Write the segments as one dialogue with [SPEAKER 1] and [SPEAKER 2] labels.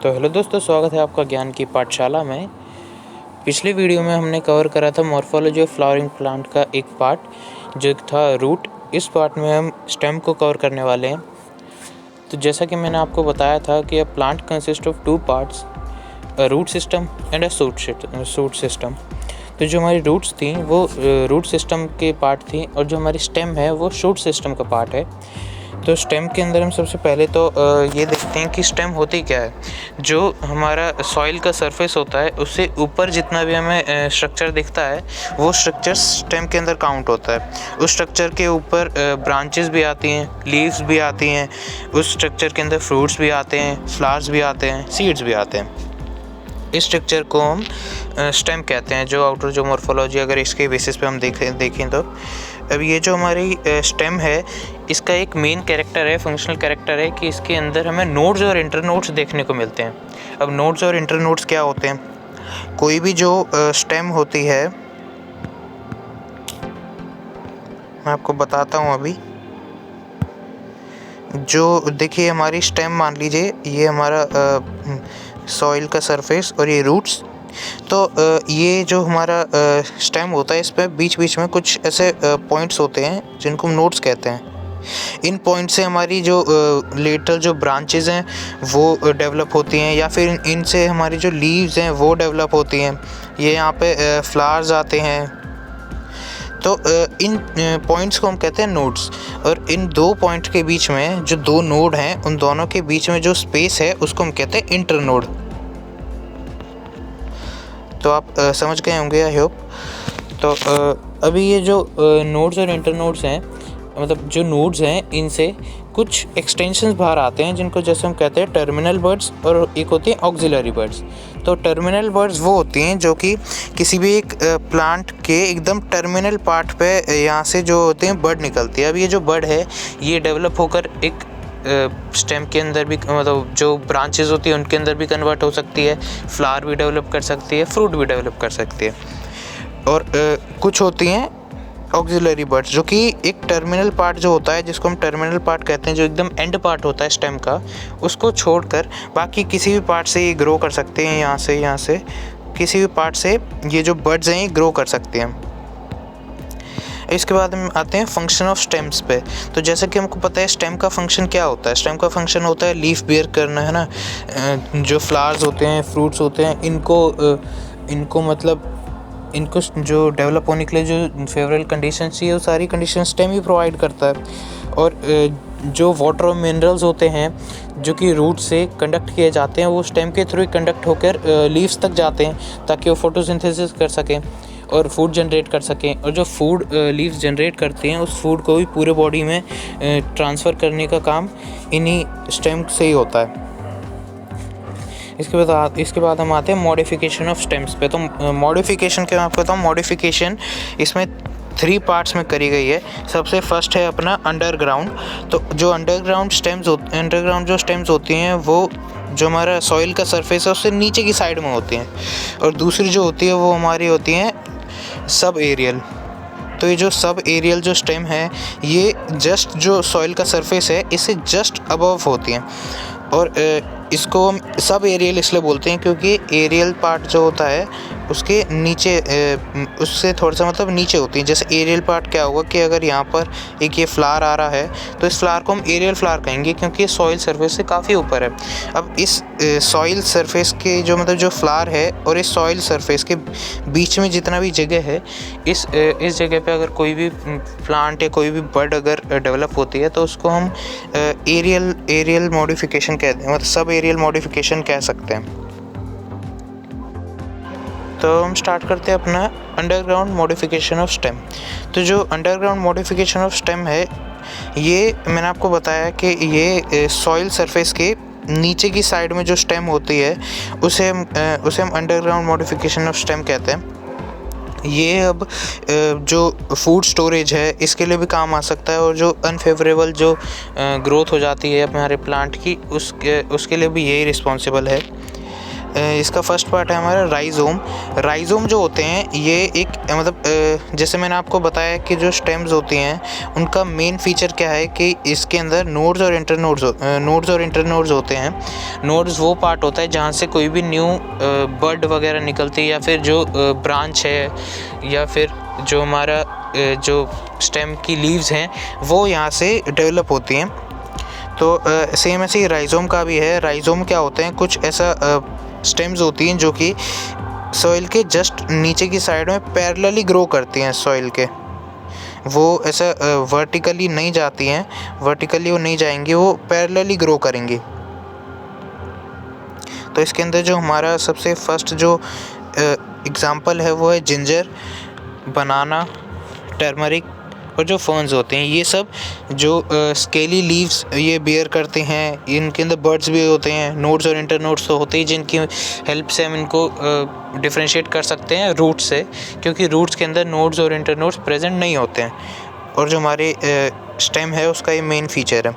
[SPEAKER 1] तो हेलो दोस्तों, स्वागत है आपका ज्ञान की पाठशाला में। पिछले वीडियो में हमने कवर करा था मॉर्फोलॉजी ऑफ फ्लावरिंग प्लांट का एक पार्ट जो था रूट। इस पार्ट में हम स्टेम को कवर करने वाले हैं। तो जैसा कि मैंने आपको बताया था कि a plant consist of two parts, a root system and a shoot system. तो जो हमारी रूट्स थी वो रूट सिस्टम के पार्ट थी और जो हमारी स्टेम है वो शूट सिस्टम का पार्ट है। तो स्टेम के अंदर हम सबसे पहले तो ये देखते हैं कि स्टेम होती क्या है। जो हमारा सॉइल का सरफेस होता है उससे ऊपर जितना भी हमें स्ट्रक्चर दिखता है वो स्ट्रक्चर स्टेम के अंदर काउंट होता है। उस स्ट्रक्चर के ऊपर ब्रांचेस भी आती हैं, लीव्स भी आती हैं, उस स्ट्रक्चर के अंदर फ्रूट्स भी आते हैं, फ्लावर्स भी आते हैं, सीड्स भी आते हैं। इस स्ट्रक्चर को हम स्टेम कहते हैं। जो आउटर जो मॉर्फोलॉजी अगर इसके बेसिस पे हम देखें तो अब ये जो हमारी स्टेम है इसका एक मेन कैरेक्टर है, फंक्शनल कैरेक्टर है कि इसके अंदर हमें नोड्स और इंटर नोड्स देखने को मिलते हैं। अब नोड्स और इंटर नोड्स क्या होते हैं? कोई भी जो स्टेम होती है, मैं आपको बताता हूँ अभी। जो देखिए हमारी स्टेम, मान लीजिए ये हमारा सॉइल का सरफेस और ये रूट्स। तो ये जो हमारा स्टेम होता है इसमें बीच बीच में कुछ ऐसे पॉइंट्स होते हैं जिनको हम नोड्स कहते हैं। इन पॉइंट से हमारी जो लेटरल जो ब्रांचेस हैं वो डेवलप होती हैं, या फिर इनसे हमारी जो लीव्स हैं वो डेवलप होती हैं। ये यहाँ पे फ्लावर्स आते हैं। तो इन पॉइंट्स को हम कहते हैं नोड्स। और इन दो पॉइंट के बीच में जो दो नोड हैं उन दोनों के बीच में जो स्पेस है उसको हम कहते हैं इंटरनोड। तो आप समझ गए होंगे, आई होप। तो अभी ये जो नोड्स और इंटरनोड्स हैं, मतलब जो नोड्स हैं इनसे कुछ एक्सटेंशंस बाहर आते हैं जिनको जैसे हम कहते हैं टर्मिनल बर्ड्स, और एक होती है ऑक्सिलरी बर्ड्स। तो टर्मिनल बर्ड्स वो होती हैं जो कि किसी भी एक प्लांट के एकदम टर्मिनल पार्ट पे यहाँ से जो होते हैं बर्ड निकलती है। अब ये जो बर्ड है ये डेवलप होकर एक स्टेम के अंदर भी, मतलब जो ब्रांचेस होती है उनके अंदर भी कन्वर्ट हो सकती है, फ्लावर भी डेवलप कर सकती है, फ्रूट भी डेवलप कर सकती है। और कुछ होती हैं ऑक्सिलरी बर्ड्स जो कि एक टर्मिनल पार्ट जो होता है, जिसको हम टर्मिनल पार्ट कहते हैं, जो एकदम एंड पार्ट होता है स्टेम का, उसको छोड़कर बाकी किसी भी पार्ट से ये ग्रो कर सकते हैं। यहाँ से किसी भी पार्ट से ये जो बर्ड्स हैं ये ग्रो कर सकते हैं। इसके बाद हम आते हैं फंक्शन ऑफ स्टेम्स पे। तो जैसे कि हमको पता है स्टेम का फंक्शन क्या होता है। स्टेम का फंक्शन होता है लीफ बेयर करना, है ना। जो फ्लावर्स होते हैं, फ्रूट्स होते हैं, इनको जो डेवलप होने के लिए जो फेवरेबल कंडीशन चाहिए वो सारी कंडीशन स्टेम ही प्रोवाइड करता है। और जो वाटर और मिनरल्स होते हैं जो कि रूट से कंडक्ट किए जाते हैं वो स्टेम के थ्रू कंडक्ट होकर लीव्स तक जाते हैं ताकि वो फोटोसिंथेसिस कर सकें और फूड जनरेट कर सकें। और जो फूड लीव्स जनरेट करते हैं उस फूड को भी पूरे बॉडी में ट्रांसफ़र करने का काम इन्हीं स्टेम से ही होता है। इसके बाद हम आते हैं मॉडिफिकेशन ऑफ स्टेम्स पे। तो मॉडिफिकेशन के मैं आपको बताऊँ, मॉडिफिकेशन इसमें 3 पार्ट्स में करी गई है। सबसे फर्स्ट है अपना अंडरग्राउंड। तो जो अंडरग्राउंड जो स्टेम्स होती हैं वो जो हमारा सॉइल का सरफेस है उससे नीचे की साइड में होती हैं। और दूसरी जो होती है वो हमारी होती हैं सब एरियल। तो ये जो सब एरियल जो स्टेम है ये जस्ट जो सॉइल का सरफेस है इससे जस्ट अबव होती हैं। और इसको हम सब एरियल इसलिए बोलते हैं क्योंकि एरियल पार्ट जो होता है उसके नीचे, उससे थोड़ा सा मतलब नीचे होती है। जैसे एरियल पार्ट क्या होगा कि अगर यहाँ पर एक ये फ्लावर आ रहा है तो इस फ्लावर को हम एरियल फ्लावर कहेंगे क्योंकि ये सॉइल सरफेस से काफ़ी ऊपर है। अब इस सॉइल सरफेस के जो मतलब जो फ्लावर है और इस सॉइल सरफेस के बीच में जितना भी जगह है, इस जगह पे अगर कोई भी प्लांट या कोई भी बर्ड अगर डेवलप होती है तो उसको हम एरियल मॉडिफिकेशन कहते हैं, मतलब सब एरियल मॉडिफिकेशन कह सकते हैं। तो हम स्टार्ट करते हैं अपना अंडरग्राउंड मॉडिफिकेशन ऑफ स्टेम। तो जो अंडरग्राउंड मॉडिफिकेशन ऑफ स्टेम है ये मैंने आपको बताया कि ये सॉइल सरफेस के नीचे की साइड में जो स्टेम होती है उसे हम अंडरग्राउंड मॉडिफिकेशन ऑफ स्टेम कहते हैं। ये अब जो फूड स्टोरेज है इसके लिए भी काम आ सकता है, और जो अनफेवरेबल जो ग्रोथ हो जाती है हमारे प्लांट की उसके लिए भी यही रिस्पॉन्सिबल है। इसका फर्स्ट पार्ट है हमारा राइजोम। राइजोम जो होते हैं ये एक मतलब जैसे मैंने आपको बताया कि जो स्टेम्स होती हैं उनका मेन फीचर क्या है कि इसके अंदर नोड्स और इंटरनोड्स होते हैं। नोड्स वो पार्ट होता है जहाँ से कोई भी न्यू बर्ड वगैरह निकलती है, या फिर जो ब्रांच है, या फिर जो हमारा जो स्टेम की लीव्स हैं वो यहाँ से डेवलप होती हैं। तो सेम ऐसे ही राइजोम का भी है। राइजोम क्या होते हैं, कुछ ऐसा स्टेम्स होती हैं जो कि सॉइल के जस्ट नीचे की साइड में पैरेलली ग्रो करती हैं सॉइल के। वो ऐसा वर्टिकली नहीं जाती हैं, वर्टिकली वो नहीं जाएंगी, वो पैरेलली ग्रो करेंगी। तो इसके अंदर जो हमारा सबसे फर्स्ट जो एग्ज़ाम्पल है वो है जिंजर, बनाना, टर्मरिक और जो फर्न्स होते हैं। ये सब जो स्केली लीव्स ये बेयर करते हैं, इनके अंदर बर्ड्स भी होते हैं, नोड्स और इंटरनोड्स तो होते ही, जिनकी हेल्प से हम इनको डिफरेंशिएट कर सकते हैं रूट्स से, क्योंकि रूट्स के अंदर नोड्स और इंटरनोड्स प्रेजेंट नहीं होते हैं। और जो हमारे स्टेम है उसका ये मेन फीचर है।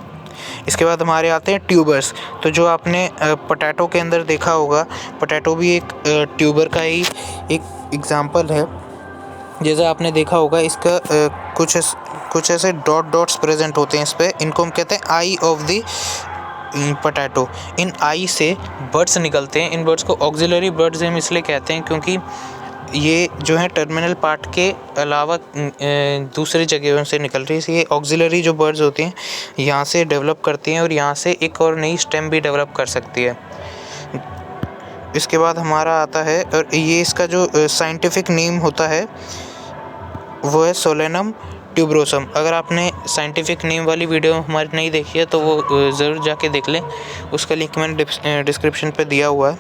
[SPEAKER 1] इसके बाद हमारे आते हैं ट्यूबर्स। तो जो आपने पोटैटो के अंदर देखा होगा, पोटैटो भी एक ट्यूबर का ही एक एग्ज़ाम्पल है। जैसा आपने देखा होगा इसका कुछ ऐसे डॉट्स प्रेजेंट होते हैं इस पर, इनको हम कहते हैं आई ऑफ द पोटैटो। इन आई से बर्ड्स निकलते हैं। इन बर्ड्स को ऑक्सिलरी बर्ड्स हम इसलिए कहते हैं क्योंकि ये जो है टर्मिनल पार्ट के अलावा दूसरी जगहों से निकल रही है। ये ऑक्सिलरी जो बर्ड्स होती हैं यहाँ से डेवलप करती हैं और यहाँ से एक और नई स्टेम भी डेवलप कर सकती है। इसके बाद हमारा आता है, और ये इसका जो साइंटिफिक नेम होता है वो है सोलेनम ट्यूबरोसम। अगर आपने साइंटिफिक नेम वाली वीडियो हमारी नहीं देखी है तो वो ज़रूर जाके देख लें, उसका लिंक मैंने डिस्क्रिप्शन पे दिया हुआ है।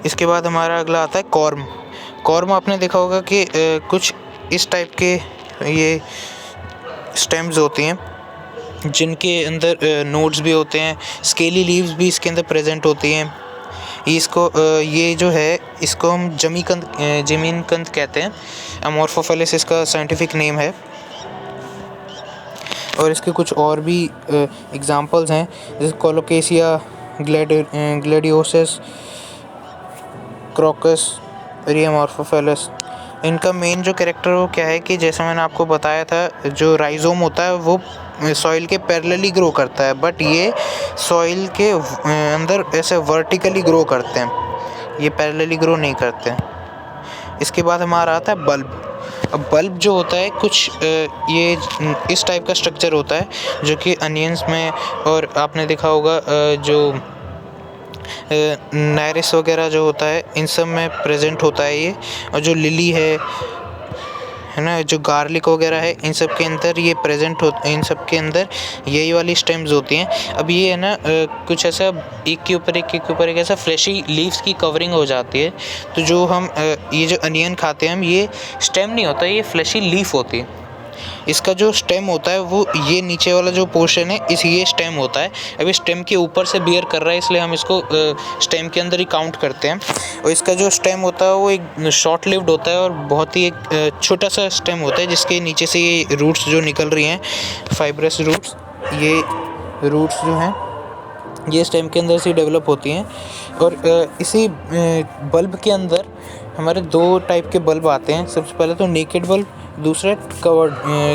[SPEAKER 1] इसके बाद हमारा अगला आता है कॉर्म। कॉर्म आपने देखा होगा कि कुछ इस टाइप के ये स्टेम्स होती हैं जिनके अंदर नोड्स भी होते हैं, स्केली लीव्स भी इसके अंदर प्रेजेंट होती हैं। इसको ये जो है इसको हम जमीनकंद कहते हैं। अमोर्फोफेलिस इसका साइंटिफिक नेम है। और इसके कुछ और भी एग्जांपल्स हैं, जैसे कोलोकेशिया, ग्लैडियोलस, क्रोकस, अमोर्फोफेलिस। इनका मेन जो कैरेक्टर वो क्या है कि जैसे मैंने आपको बताया था, जो राइजोम होता है वो सॉइल के पैरेलली ग्रो करता है, बट ये सॉइल के अंदर ऐसे वर्टिकली ग्रो करते हैं, ये पैरेलली ग्रो नहीं करते हैं। इसके बाद हमारा आता है बल्ब। अब बल्ब जो होता है कुछ ये इस टाइप का स्ट्रक्चर होता है जो कि अनियंस में, और आपने देखा होगा जो नायरिस वगैरह जो होता है इन सब में प्रेजेंट होता है ये। और जो लिली है ना, जो गार्लिक वगैरह है, इन सब के अंदर ये प्रेजेंट हो, इन सब के अंदर यही वाली स्टेम्स होती हैं। अब ये है ना कुछ ऐसा एक के ऊपर एक ऐसा फ्लैशी लीव्स की कवरिंग हो जाती है। तो जो हम ये जो अनियन खाते हैं हम, ये स्टेम नहीं होता, ये फ्लैशी लीफ होती है। इसका जो स्टेम होता है वो ये नीचे वाला जो पोर्शन है ये स्टेम होता है। अभी स्टेम के ऊपर से बियर कर रहा है इसलिए हम इसको स्टेम के अंदर ही काउंट करते हैं। और इसका जो स्टेम होता है वो एक शॉर्ट लिव्ड होता है और बहुत ही एक छोटा सा स्टेम होता है, जिसके नीचे से ये रूट्स जो निकल रही हैं, फाइब्रस रूट्स, ये रूट्स जो हैं ये स्टेम के अंदर से डेवलप होती हैं। और इसी बल्ब के अंदर हमारे दो टाइप के बल्ब आते हैं। सबसे पहले तो नेकेड बल्ब, दूसरा कवर्ड,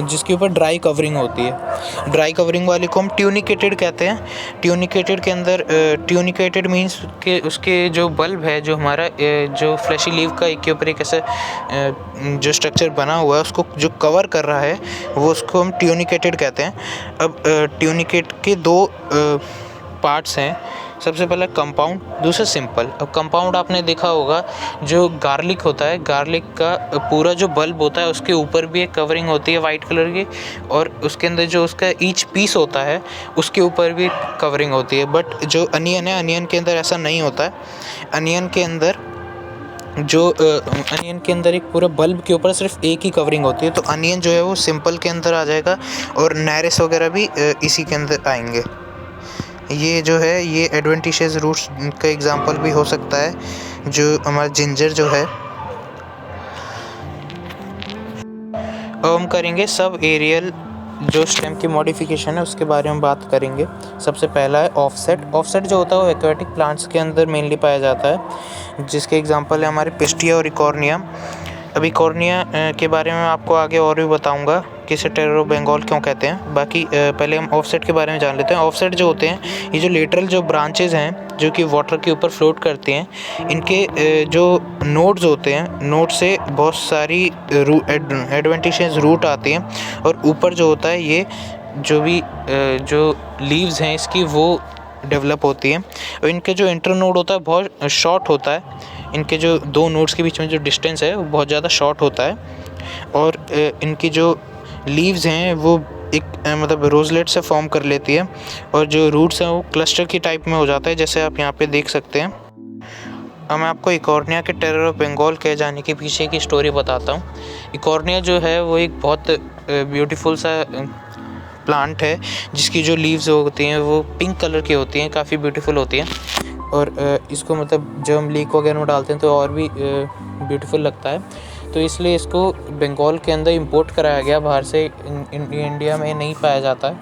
[SPEAKER 1] जिसके ऊपर ड्राई कवरिंग होती है। ड्राई कवरिंग वाले को हम ट्यूनिकेटेड कहते हैं। ट्यूनिकेटेड के अंदर ट्यूनिकेटेड मीन्स के उसके जो बल्ब है, जो हमारा जो फ्लैशी लीव का एक के ऊपर एक ऐसा जो स्ट्रक्चर बना हुआ है उसको जो कवर कर रहा है वो उसको हम ट्यूनिकेटेड कहते हैं। अब ट्यूनिकेट के दो पार्ट्स हैं, सबसे पहला कंपाउंड, दूसरा सिंपल। अब कंपाउंड आपने देखा होगा जो गार्लिक होता है, गार्लिक का पूरा जो बल्ब होता है उसके ऊपर भी एक कवरिंग होती है वाइट कलर की, और उसके अंदर जो उसका ईच पीस होता है उसके ऊपर भी कवरिंग होती है। बट जो अनियन है, अनियन के अंदर ऐसा नहीं होता है। अनियन के अंदर एक पूरा बल्ब के ऊपर सिर्फ एक ही कवरिंग होती है। तो अनियन जो है वो सिंपल के अंदर आ जाएगा, और नायरिस वगैरह भी इसी के अंदर आएंगे। ये जो है ये एडवेंटिशियस रूट्स का एग्जांपल भी हो सकता है, जो हमारा जिंजर जो है। अब हम करेंगे सब एरियल जो स्टेम की मॉडिफिकेशन है उसके बारे में बात करेंगे। सबसे पहला है ऑफसेट। ऑफसेट जो होता है वो एक्वेटिक प्लांट्स के अंदर मेनली पाया जाता है, जिसके एग्जांपल है हमारे पिस्टिया और इकॉर्निया। अभी कॉर्निया के बारे में आपको आगे और भी बताऊंगा कि इसे टेरर ऑफ बंगाल क्यों कहते हैं। बाकी पहले हम ऑफसेट के बारे में जान लेते हैं। ऑफसेट जो होते हैं, ये जो लेटरल जो ब्रांचेज हैं जो कि वाटर के ऊपर फ्लोट करती हैं, इनके जो नोड्स होते हैं, नोड से बहुत सारी एडवेंटिशियस रूट आती हैं और ऊपर जो होता है ये जो भी जो लीव्स हैं इसकी वो डेवलप होती है। और इनके जो इंटरनोड होता है बहुत शॉर्ट होता है। इनके जो दो नोड्स के बीच में जो डिस्टेंस है वो बहुत ज़्यादा शॉर्ट होता है। और इनकी जो लीव्स हैं वो एक मतलब रोजलेट से फॉर्म कर लेती है और जो रूट्स हैं वो क्लस्टर की टाइप में हो जाता है, जैसे आप यहाँ पे देख सकते हैं। अब मैं आपको इकॉर्निया के टेरर ऑफ बंगाल कहे जाने के पीछे की स्टोरी बताता हूँ। इकॉर्निया जो है वो एक बहुत ब्यूटीफुल सा प्लांट है, जिसकी जो लीव्स होती हैं वो पिंक कलर की होती हैं, काफ़ी ब्यूटीफुल होती हैं। और इसको मतलब जब हम लीक वगैरह में डालते हैं तो और भी ब्यूटीफुल लगता है। तो इसलिए इसको बंगाल के अंदर इंपोर्ट कराया गया बाहर से, इंडिया में नहीं पाया जाता है।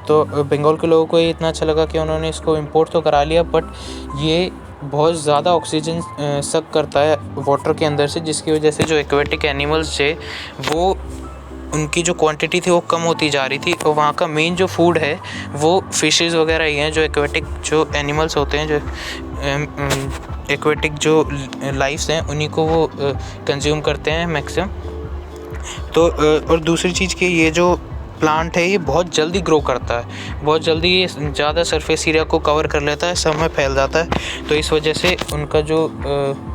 [SPEAKER 1] तो बंगाल के लोगों को ये इतना अच्छा लगा कि उन्होंने इसको इंपोर्ट तो करा लिया, बट ये बहुत ज़्यादा ऑक्सीजन सक करता है वाटर के अंदर से, जिसकी वजह से जो एक्वेटिक एनिमल्स थे वो उनकी जो क्वांटिटी थी वो कम होती जा रही थी। और वहाँ का मेन जो फूड है वो फिशेस वगैरह ही हैं, जो एक्वेटिक जो एनिमल्स होते हैं, जो एक्वेटिक जो लाइफ्स हैं उन्हीं को वो कंज्यूम करते हैं मैक्सिमम। तो और दूसरी चीज़ कि ये जो प्लांट है ये बहुत जल्दी ग्रो करता है, बहुत जल्दी ये ज़्यादा सरफेस एरिया को कवर कर लेता है, सब में फैल जाता है। तो इस वजह से उनका जो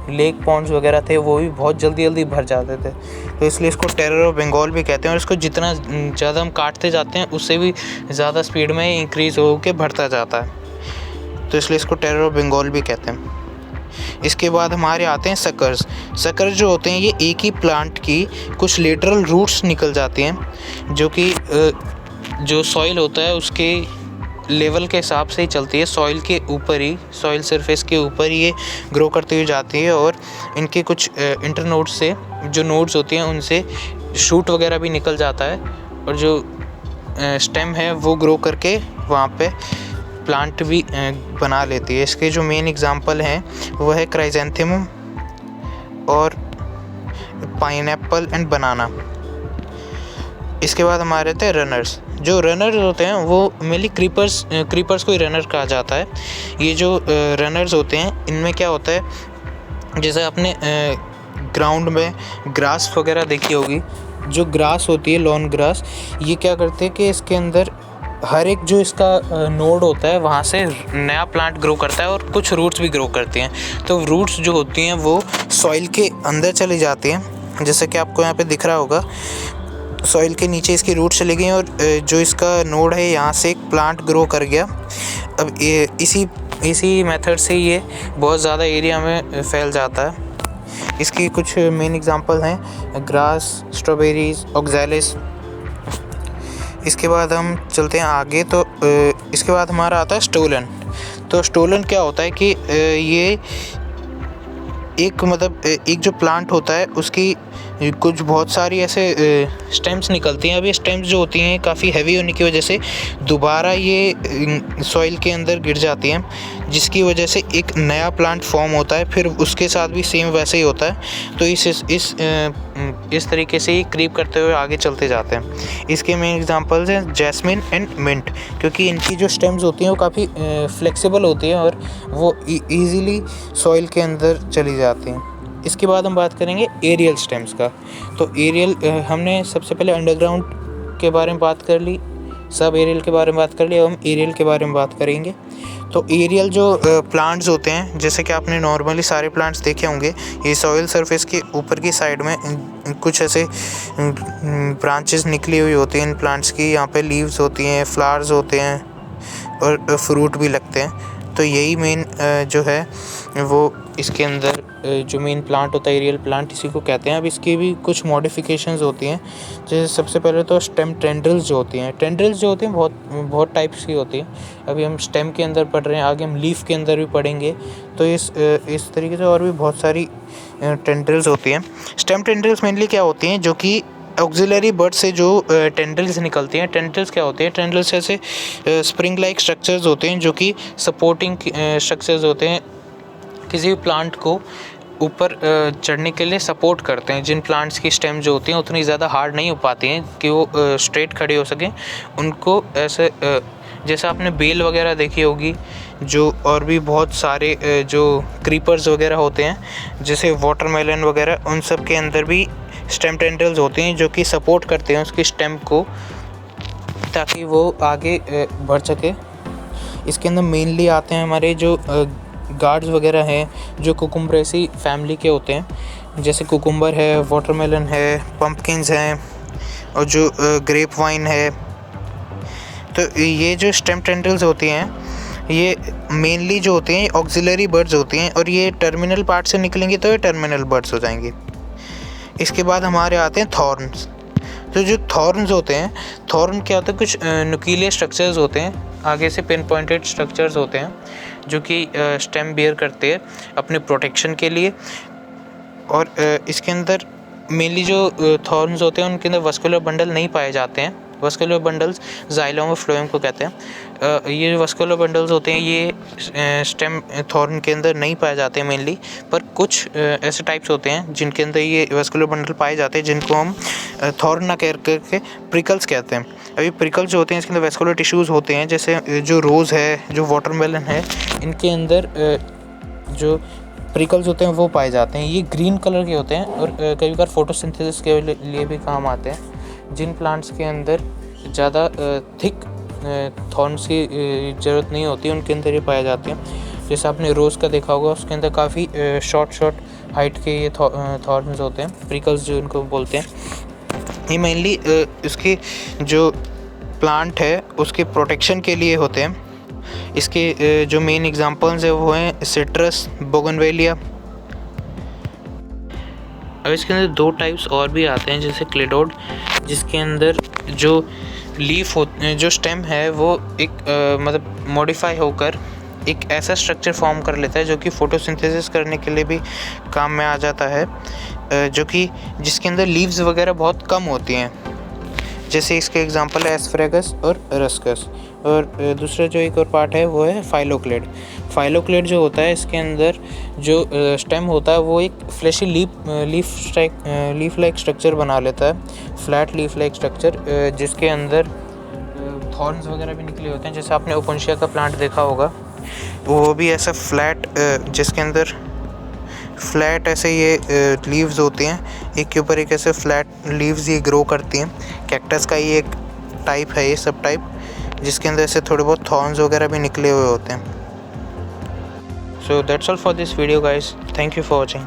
[SPEAKER 1] लेक पॉन्ड्स वगैरह थे वो भी बहुत जल्दी भर जाते थे। तो इसलिए इसको टेरर ऑफ बंगाल भी कहते हैं। और इसको जितना ज़्यादा हम काटते जाते हैं उससे भी ज़्यादा स्पीड में इंक्रीज़ हो के बढ़ता जाता है, तो इसलिए इसको टेरर ऑफ बंगाल भी कहते हैं। इसके बाद हमारे आते हैं सकर्स। सकर्स जो होते हैं ये एक ही प्लांट की कुछ लेटरल रूट्स निकल जाती हैं, जो कि जो सॉइल होता है उसके लेवल के हिसाब से ही चलती है। सॉइल के ऊपर ही, सॉइल सरफेस के ऊपर ही ये ग्रो करती हुई जाती है। और इनके कुछ इंटरनोड्स से जो नोड्स होती हैं उनसे शूट वगैरह भी निकल जाता है, और जो स्टेम है वो ग्रो करके वहाँ पे प्लांट भी बना लेती है। इसके जो मेन एग्जांपल हैं वो है क्राइजेंथेमम और पाइनएप्पल एंड बनाना। इसके बाद हमारे रहते हैं रनर्स। जो रनर्स होते हैं वो मेनली क्रीपर्स को ही रनर कहा जाता है। ये जो रनर्स होते हैं इनमें क्या होता है, जैसे आपने ग्राउंड में ग्रास वगैरह देखी होगी, जो ग्रास होती है लॉन ग्रास, ये क्या करते हैं कि इसके अंदर हर एक जो इसका नोड होता है वहाँ से नया प्लांट ग्रो करता है और कुछ रूट्स भी ग्रो करती हैं। तो रूट्स जो होती हैं वो सॉइल के अंदर चली जाती हैं, जैसे कि आपको यहाँ पे दिख रहा होगा, सॉइल के नीचे इसकी रूट चली गई और जो इसका नोड है यहाँ से एक प्लांट ग्रो कर गया। अब ये इसी मेथड से ये बहुत ज़्यादा एरिया में फैल जाता है। इसकी कुछ मेन एग्जांपल हैं ग्रास, स्ट्रॉबेरीज, ऑक्सैलिस। इसके बाद हम चलते हैं आगे। तो इसके बाद हमारा आता है स्टोलन। तो स्टोलन क्या होता है कि ये एक मतलब एक जो प्लांट होता है उसकी कुछ बहुत सारी ऐसे स्टेम्स निकलती हैं। अब ये स्टेम्स जो होती हैं काफ़ी हैवी होने की वजह से दोबारा ये सॉइल के अंदर गिर जाती हैं, जिसकी वजह से एक नया प्लांट फॉर्म होता है, फिर उसके साथ भी सेम वैसे ही होता है। तो इस तरीके से ही क्रीप करते हुए आगे चलते जाते हैं। इसके मेन एग्जांपल्स हैं जैस्मिन एंड मिंट, क्योंकि इनकी जो स्टेम्स होती हैं वो काफ़ी फ्लेक्सिबल होती हैं और वो ईज़िली सॉइल के अंदर चली जाती हैं। इसके बाद हम बात करेंगे एरियल स्टेम्स का। तो एरियल हमने सबसे पहले अंडरग्राउंड के बारे में बात कर ली, सब एरियल के बारे में बात कर ली, अब हम एरियल के बारे में बात करेंगे। तो एरियल जो प्लांट्स होते हैं, जैसे कि आपने नॉर्मली सारे प्लांट्स देखे होंगे, ये सॉइल सरफेस के ऊपर की साइड में कुछ ऐसे ब्रांचेस निकली हुई होती हैं इन प्लांट्स की। यहाँ पे लीव्स होती हैं, फ्लावर्स होते हैं और फ्रूट भी लगते हैं। तो यही मेन जो है वो इसके अंदर जो मेन प्लांट होता है एरियल प्लांट, इसी को कहते हैं। अब इसकी भी कुछ मॉडिफिकेशंस होती हैं, जैसे सबसे पहले तो स्टेम टेंड्रिल्स जो होती हैं। टेंड्रिल्स जो होती हैं बहुत टाइप्स की होती हैं। अभी हम स्टेम के अंदर पढ़ रहे हैं, आगे हम लीफ के अंदर भी पढ़ेंगे। तो इस तरीके से और भी बहुत सारी टेंड्रिल्स होती हैं। स्टेम टेंड्रिल्स मेनली क्या होती हैं, जो कि ऑक्सिलरी बड से जो टेंड्रिल्स निकलती हैं, टेंड्रिल्स क्या होते हैं? टेंड्रिल्स ऐसे स्प्रिंग लाइक स्ट्रक्चर्स होते हैं जो कि सपोर्टिंग स्ट्रक्चर्स होते हैं, किसी भी प्लांट को ऊपर चढ़ने के लिए सपोर्ट करते हैं। जिन प्लांट्स की स्टेम जो होती हैं उतनी ज़्यादा हार्ड नहीं हो पाती हैं कि वो स्ट्रेट खड़े हो सकें, उनको ऐसे जैसे आपने बेल वगैरह देखी होगी, जो और भी बहुत सारे जो क्रीपर्स वगैरह होते हैं जैसे वाटरमेलन वगैरह, उन सब के अंदर भी स्टेम टेंड्रिल्स होते हैं जो कि सपोर्ट करते हैं उसकी स्टेम को, ताकि वो आगे बढ़ सके। इसके अंदर मेनली आते हैं हमारे जो गार्ड्स वगैरह हैं जो कुकुम्बरेसी फैमिली के होते हैं, जैसे कुकुम्बर है, वाटरमेलन है, पम्पकिन्स हैं और जो ग्रेप वाइन है। तो ये जो स्टेम टेंड्रिल्स होती हैं ये मेनली जो होते हैं ऑक्सिलरी बर्ड्स होती हैं, और ये टर्मिनल पार्ट से निकलेंगी तो ये टर्मिनल बर्ड्स हो जाएंगी। इसके बाद हमारे आते हैं थॉर्न्स। तो जो थॉर्न्स होते हैं, थॉर्न क्या होता है? कुछ नुकीले स्ट्रक्चर्स होते हैं, आगे से पिन पॉइंटेड स्ट्रक्चर्स होते हैं जो कि स्टेम बेयर करते हैं अपने प्रोटेक्शन के लिए। और इसके अंदर मेनली जो थॉर्न्स होते हैं उनके अंदर वस्कुलर बंडल नहीं पाए जाते हैं। वस्कुलर बंडल्स जाइलम और फ्लोएम को कहते हैं। ये जो वस्कुलर बंडल्स होते हैं ये स्टेम थॉर्न के अंदर नहीं पाए जाते हैं मेनली, पर कुछ ऐसे टाइप्स होते हैं जिनके अंदर ये वस्कुलर बंडल पाए जाते हैं, जिनको हम थॉर्न ना कह करके प्रिकल्स कहते हैं। अभी प्रिकल्स जो होते हैं इसके अंदर वस्कुलर टिश्यूज़ होते हैं, जैसे जो रोज़ है, जो वाटरमेलन है, इनके अंदर जो प्रिकल्स होते हैं वो पाए जाते हैं। ये ग्रीन कलर के होते हैं और कई बार फोटोसिंथेसिस के लिए भी काम आते हैं। जिन प्लांट्स के अंदर ज़्यादा थिक थॉर्न्स की ज़रूरत नहीं होती उनके अंदर ये पाए जाते हैं। जैसे आपने रोज़ का देखा होगा, उसके अंदर काफ़ी शॉर्ट हाइट के ये थॉर्न्स होते हैं, प्रिकल्स जो इनको बोलते हैं। ये मेनली इसके जो प्लांट है उसके प्रोटेक्शन के लिए होते हैं। इसके जो मेन एग्जांपल्स है वो हैं सिट्रस, बोगनवेलिया। अब इसके अंदर दो टाइप्स और भी आते हैं, जैसे क्लेडोड, जिसके अंदर जो लीफ जो स्टेम है वो एक मतलब मॉडिफाई होकर एक ऐसा स्ट्रक्चर फॉर्म कर लेता है जो कि फ़ोटोसिंथेसिस करने के लिए भी काम में आ जाता है, जो कि जिसके अंदर लीव्स वगैरह बहुत कम होती हैं। जैसे इसके एग्जांपल है एस्परेगस और रस्कस। और दूसरा जो एक और पार्ट है वो है फाइलोक्लेड। फाइलोक्लेड जो होता है इसके अंदर जो स्टेम होता है वो एक फ्लैशी लीफ लाइक स्ट्रक्चर बना लेता है, फ्लैट लीफ लाइक स्ट्रक्चर, जिसके अंदर थॉर्न्स वगैरह भी निकले होते हैं। जैसे आपने ओपनशिया का प्लांट देखा होगा, वो भी ऐसा फ्लैट, जिसके अंदर फ्लैट ऐसे ये लीव्स होती हैं, एक के ऊपर एक ऐसे फ्लैट लीव्स ये ग्रो करती हैं। कैक्टस का ये एक टाइप है, ये सब टाइप, जिसके अंदर से थोड़े बहुत थॉर्न्स वगैरह भी निकले हुए होते हैं। So that's all for this video guys, thank you for watching.